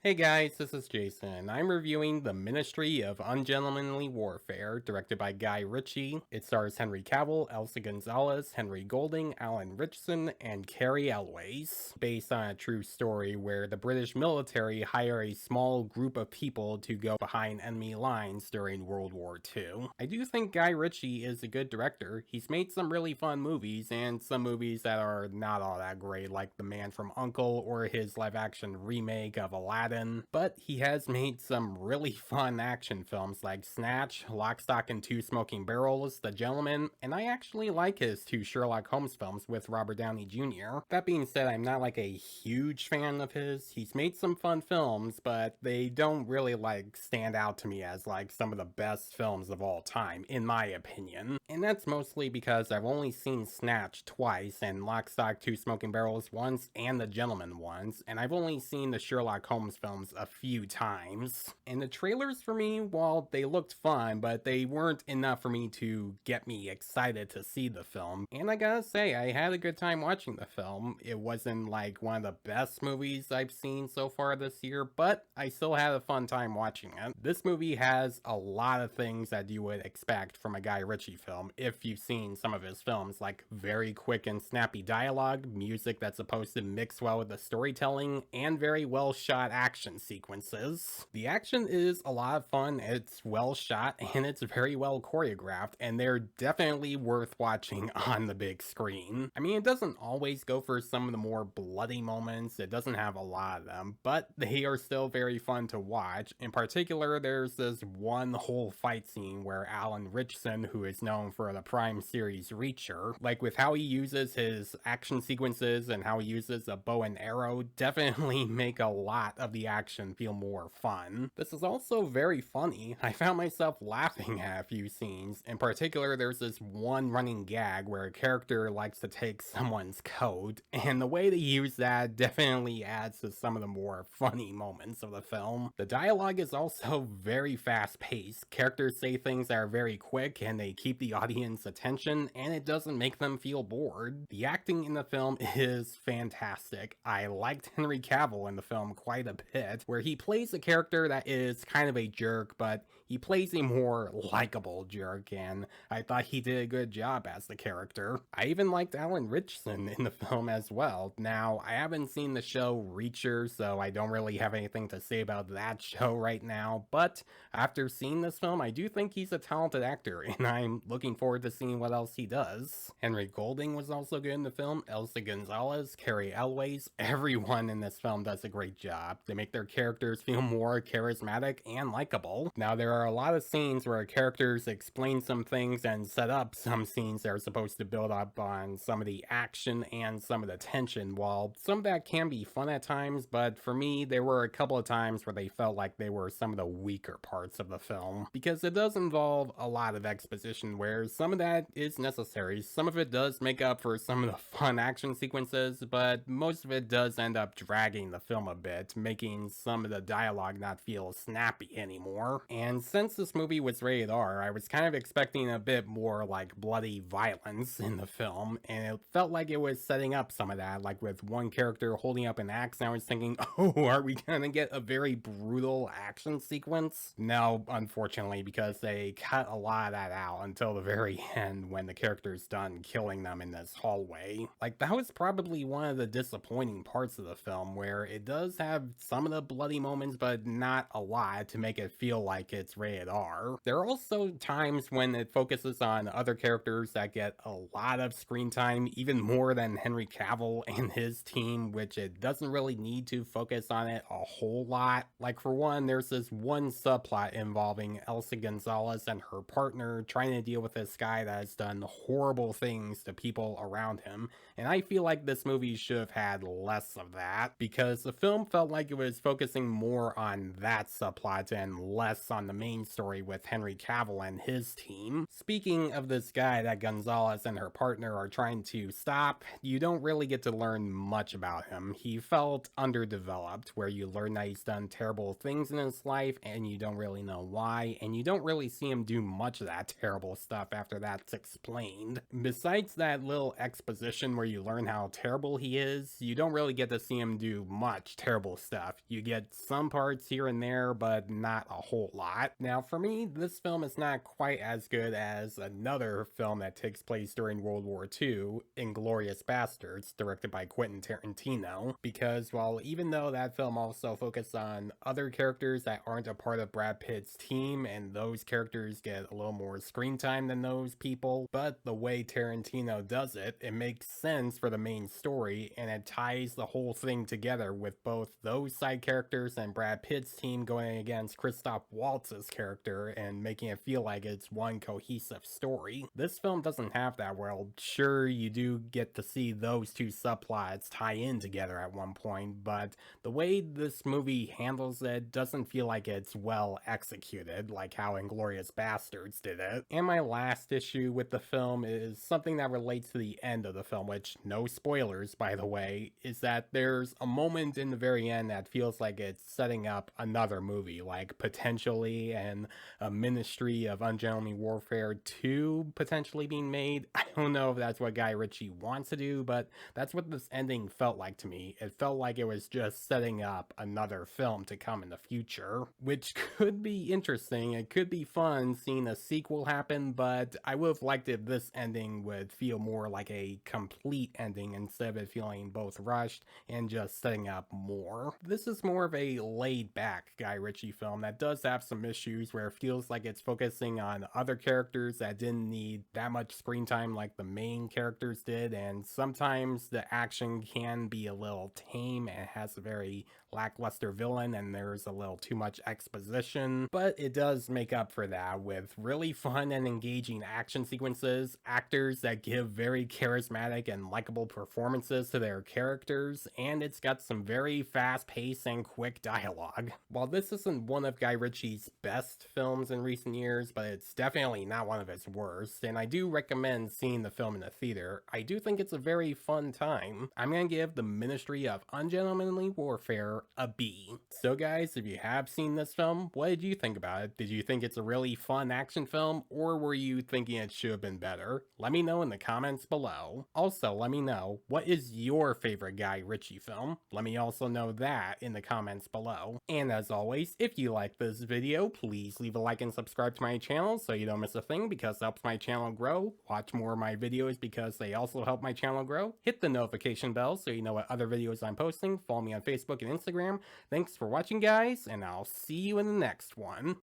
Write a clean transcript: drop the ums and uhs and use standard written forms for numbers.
Hey guys, this is Jason. I'm reviewing The Ministry of Ungentlemanly Warfare, directed by Guy Richie. It stars Henry Cavil, Elsa Gonzalez, Henry Golding, Alan Richson, and Cary Elwes. Based on a true story where the British military hire a small group of people to go behind enemy lines during World War II. I do think Guy Richie is a good director. He's made some really fun movies, and some movies that are not all that great, like The Man from U.N.C.L.E. or his live-action remake of Aladdin, but he has made some really fun action films like Snatch, Lock, Stock and Two Smoking Barrels, The Gentleman, and I actually like his two Sherlock Holmes films with Robert Downey Jr. That being said, I'm not like a huge fan of his. He's made some fun films, but they don't really stand out to me as some of the best films of all time, in my opinion. And that's mostly because I've only seen Snatch twice and Lock, Stock, Two Smoking Barrels once and The Gentleman once, and I've only seen the Sherlock Holmes films a few times. And the trailers for me, while they looked fun, but they weren't enough for me to get me excited to see the film. And I gotta say, I had a good time watching the film. It wasn't one of the best movies I've seen so far this year, but I still had a fun time watching it. This movie has a lot of things that you would expect from a Guy Ritchie film if you've seen some of his films, like very quick and snappy dialogue, music that's supposed to mix well with the storytelling, and very well shot action sequences. The action is a lot of fun, it's well shot, and it's very well choreographed, and they're definitely worth watching on the big screen. I mean, it doesn't always go for some of the more bloody moments, it doesn't have a lot of them, but they are still very fun to watch. In particular, there's this one whole fight scene where Alan Richson, who is known for the Prime series Reacher, with how he uses his action sequences and how he uses a bow and arrow, definitely make a lot of the action feel more fun. This is also very funny. I found myself laughing at a few scenes. In particular, there's this one running gag where a character likes to take someone's coat, and the way they use that definitely adds to some of the more funny moments of the film. The dialogue is also very fast-paced. Characters say things that are very quick and they keep the audience attention, and it doesn't make them feel bored. The acting in the film is fantastic. I liked Henry Cavill in the film quite a bit, where he plays a character that is kind of a jerk, but he plays a more likable jerk, and I thought he did a good job as the character. I even liked Alan Richson in the film as well. Now, I haven't seen the show Reacher, so I don't really have anything to say about that show right now, but after seeing this film, I do think he's a talented actor, and I'm looking forward to seeing what else he does. Henry Golding was also good in the film, Elsa Gonzalez, Cary Elwes, everyone in this film does a great job. They make their characters feel more charismatic and likable. Now, there are a lot of scenes where characters explain some things and set up some scenes that are supposed to build up on some of the action and some of the tension. While some of that can be fun at times, but for me, there were a couple of times where they felt like they were some of the weaker parts of the film, because it does involve a lot of exposition where some of that is necessary. Some of it does make up for some of the fun action sequences, but most of it does end up dragging the film a bit, making some of the dialogue not feel snappy anymore. And since this movie was rated R, I was kind of expecting a bit more bloody violence in the film, and it felt like it was setting up some of that, with one character holding up an axe, and I was thinking, oh, are we gonna get a very brutal action sequence? No, unfortunately, because they cut a lot of that out until the very end when the character's done killing them in this hallway. That was probably one of the disappointing parts of the film, where it does have some of the bloody moments, but not a lot to make it feel like it's rated R. There are also times when it focuses on other characters that get a lot of screen time, even more than Henry Cavill and his team, which it doesn't really need to focus on it a whole lot. For one, there's this one subplot involving Elsa Gonzalez and her partner trying to deal with this guy that has done horrible things to people around him, and I feel like this movie should have had less of that, because the film felt like it was focusing more on that subplot and less on the main story with Henry Cavill and his team. Speaking of this guy that Gonzalez and her partner are trying to stop, you don't really get to learn much about him. He felt underdeveloped, where you learn that he's done terrible things in his life and you don't really know why, and you don't really see him do much of that terrible stuff stuff after that's explained. Besides that little exposition where you learn how terrible he is, you don't really get to see him do much terrible stuff. You get some parts here and there, but not a whole lot. Now, for me, this film is not quite as good as another film that takes place during World War II, Inglourious Basterds, directed by Quentin Tarantino, because while even though that film also focused on other characters that aren't a part of Brad Pitt's team, and those characters get a little more screen time than those people, but the way Tarantino does it, it makes sense for the main story, and it ties the whole thing together with both those side characters and Brad Pitt's team going against Christoph Waltz's character and making it feel like it's one cohesive story. This film doesn't have that world. Sure, you do get to see those two subplots tie in together at one point, but the way this movie handles it doesn't feel like it's well executed, like how Inglourious Basterds did it. And my last issue with the film is something that relates to the end of the film, which, no spoilers by the way, is that there's a moment in the very end that feels like it's setting up another movie, like potentially a Ministry of Ungentlemanly Warfare 2 potentially being made. I don't know if that's what Guy Richie wants to do, but that's what this ending felt like to me. It felt like it was just setting up another film to come in the future, which could be interesting. It could be fun seeing a sequel happen, but I would have liked if this ending would feel more like a complete ending instead of it feeling both rushed and just setting up more. This is more of a laid back Guy Richie film that does have some issues where it feels like it's focusing on other characters that didn't need that much screen time like the main characters did, and sometimes the action can be a little tame and has a very lackluster villain and there's a little too much exposition, but it does make up for that with really fun and engaging action sequences, actors that give very charismatic and likable performances to their characters, and it's got some very fast paced and quick dialogue. While this isn't one of Guy Ritchie's best films in recent years, but it's definitely not one of his worst, and I do recommend seeing the film in the theater. I do think it's a very fun time. I'm gonna give The Ministry of Ungentlemanly Warfare a B. So guys, if you have seen this film, what did you think about it? Did you think it's a really fun action film, or were you thinking it should have been better? Let me know in the comments below. Also, let me know, what is your favorite Guy Ritchie film? Let me also know that in the comments below. And as always, if you like this video, please leave a like and subscribe to my channel so you don't miss a thing, because it helps my channel grow. Watch more of my videos because they also help my channel grow. Hit the notification bell so you know what other videos I'm posting. Follow me on Facebook and Instagram. Thanks for watching guys, and I'll see you in the next one.